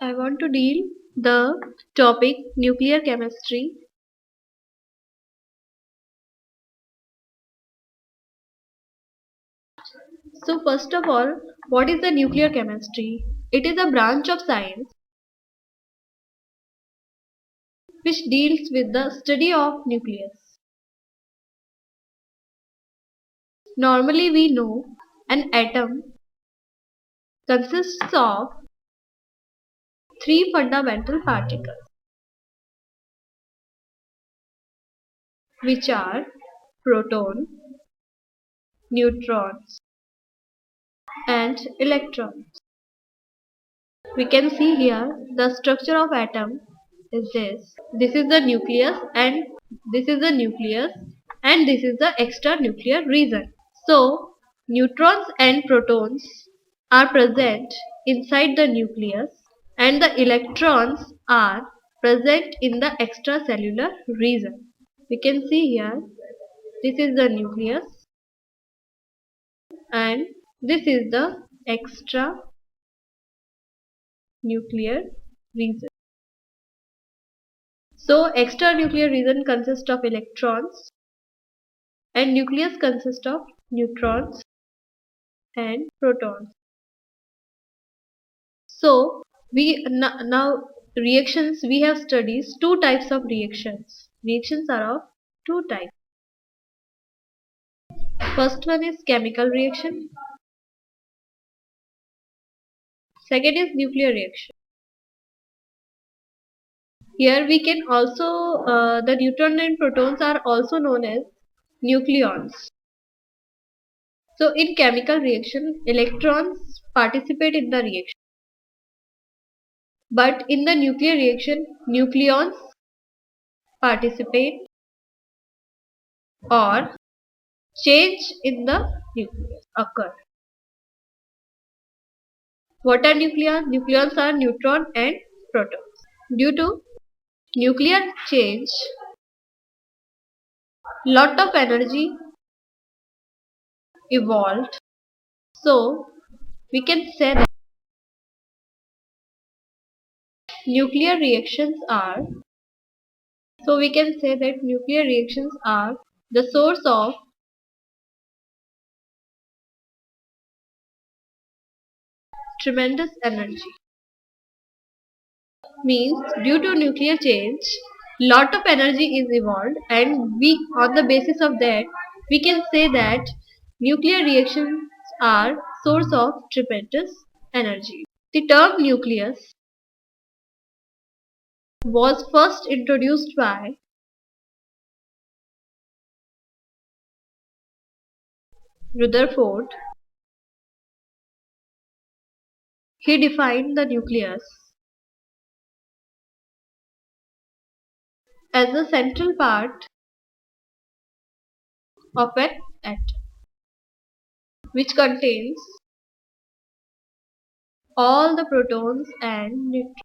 I want to deal the topic nuclear chemistry. So first of all, what is the nuclear chemistry? It is a branch of science which deals with the study of nucleus. Normally we know an atom consists of three fundamental particles, which are proton, neutrons and electrons. We can see here the structure of atom is this. This is the nucleus and this is the nucleus and this is the extranuclear region. So neutrons and protons are present inside the nucleus and the electrons are present in the extracellular region. We can see here this is the nucleus and this is the extranuclear region. So extranuclear region consists of electrons and nucleus consists of neutrons and protons. So we now reactions we have studied two types of reactions. Reactions are of two types. First one is chemical reaction. Second is nuclear reaction. Here we can also the neutron and protons are also known as nucleons. So in chemical reaction, electrons participate in the reaction. But in the nuclear reaction, nucleons participate or change in the nucleus occur. What are nucleons? Nucleons are neutron and protons. Due to nuclear change, lot of energy evolved. So we can say that nuclear reactions are nuclear reactions are the source of tremendous energy. Means due to nuclear change, lot of energy is evolved and we on the basis of that we can say that nuclear reactions are source of tremendous energy. The term nucleus was first introduced by Rutherford. He defined the nucleus as the central part of an atom which contains all the protons and neutrons.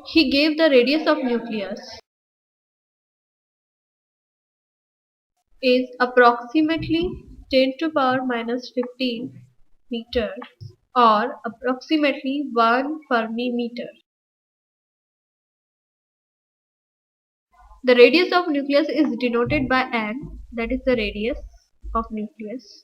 He gave the radius of nucleus is approximately 10 to power minus 15 meter or approximately 1 Fermi meter. The radius of nucleus is denoted by n, that is the radius of nucleus.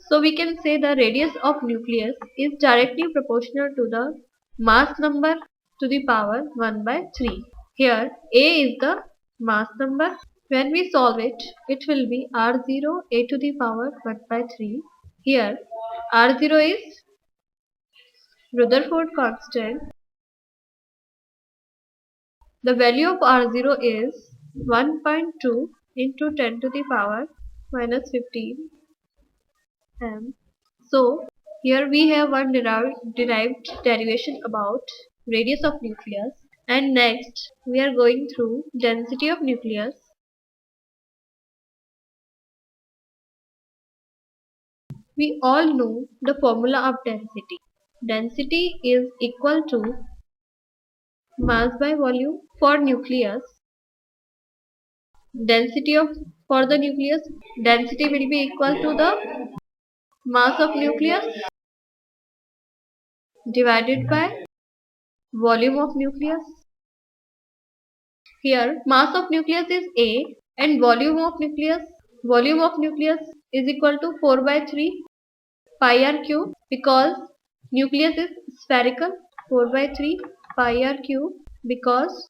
So we can say the radius of nucleus is directly proportional to the mass number to the power 1 by 3. Here A is the mass number. When we solve it, it will be R0 A to the power 1 by 3. Here R0 is Rutherford constant. The value of R0 is 1.2 into 10 to the power minus 15 m. So here we have one derived derivation about radius of nucleus, and next we are going through density of nucleus. We all know the formula of density. Density is equal to mass by volume for nucleus. Density of for the nucleus, density will be equal to the mass of nucleus divided by volume of nucleus. Here mass of nucleus is A and volume of nucleus is equal to 4 by 3 pi r cube because nucleus is spherical. 4 by 3 pi r cube because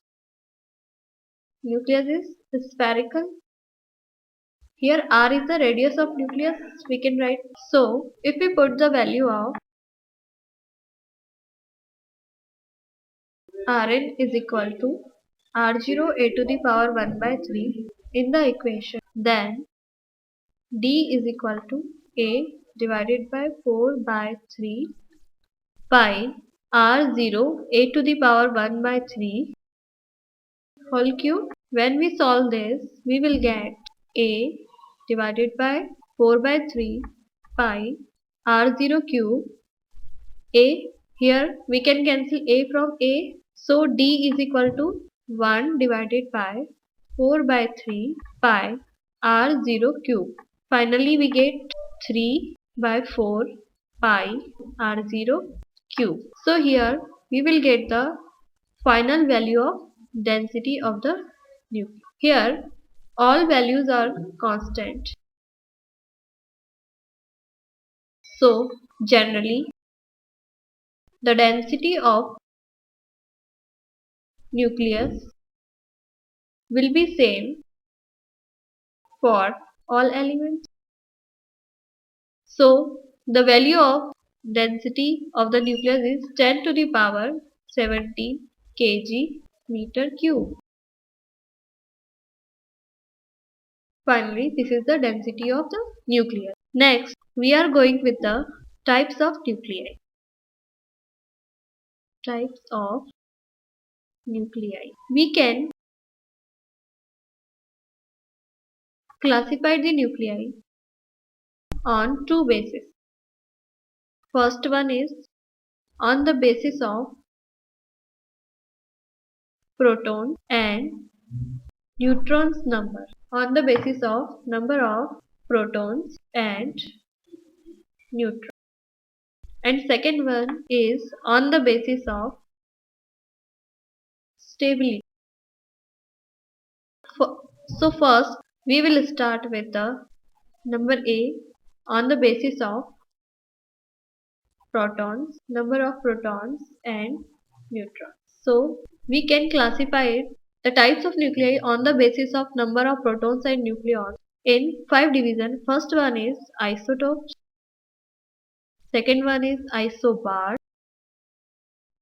nucleus is spherical. Here r is the radius of nucleus, we can write. So if we put the value of Rn is equal to R0 a to the power 1 by 3 in the equation, then D is equal to A divided by 4 by 3 pi R0 a to the power 1 by 3 whole cube. When we solve this, we will get A divided by 4 by 3 pi R0 cube. A, here we can cancel A from A. So D is equal to 1 divided by 4 by 3 pi R0 cube. Finally we get 3 by 4 pi R0 cube. So here we will get the final value of density of the nucleus. Here all values are constant. So generally the density of nucleus will be same for all elements. So the value of density of the nucleus is 10 to the power 17 kg meter cube. Finally, this is the density of the nucleus. Next, we are going with the types of nuclei. Types of nuclei. We can classify the nuclei on two bases. First one is on the basis of proton and neutrons number. On the basis of number of protons and neutrons. And second one is on the basis of stability. So first we will start with the number A on the basis of protons, number of protons and neutrons. So we can classify the types of nuclei on the basis of number of protons and nucleons in 5 divisions. First one is isotopes, second one is isobar,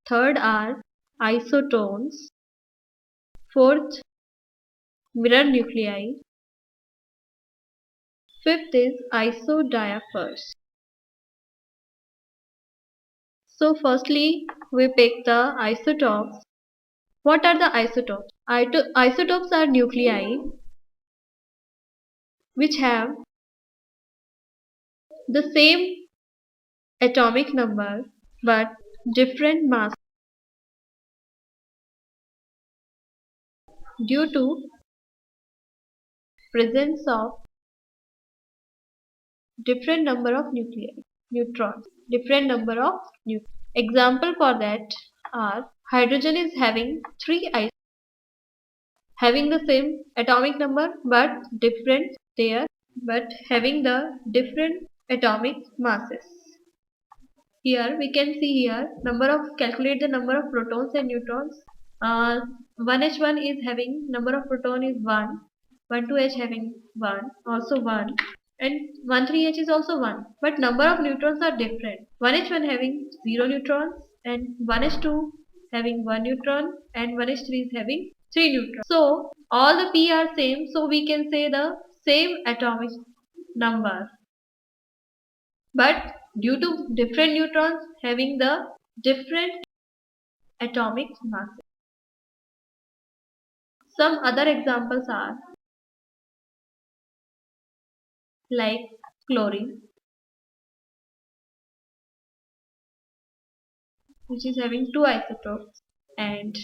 third are isotones, fourth mirror nuclei, fifth is isodiaphers. So firstly we pick the isotopes. What are the isotopes? Isotopes are nuclei which have the same atomic number but different mass due to presence of different number of neutrons, different number of neutrons. Example for that are hydrogen is having 3 isotopes having the same atomic number but different having the different atomic masses. Here we can see here calculate the number of protons and neutrons. 1H1 is having number of proton is 1, 12H having 1, also 1, and 13H is also 1, but number of neutrons are different. 1H1 having 0 neutrons and 1H2 having 1 neutron and 1H3 is having 3 neutrons. So all the P are same, so we can say the same atomic number, but due to different neutrons having the different atomic masses. Some other examples are like chlorine, which is having 2 isotopes, and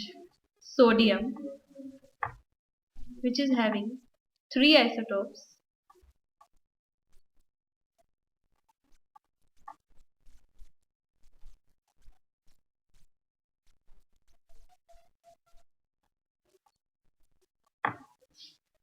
sodium, which is having 3 isotopes,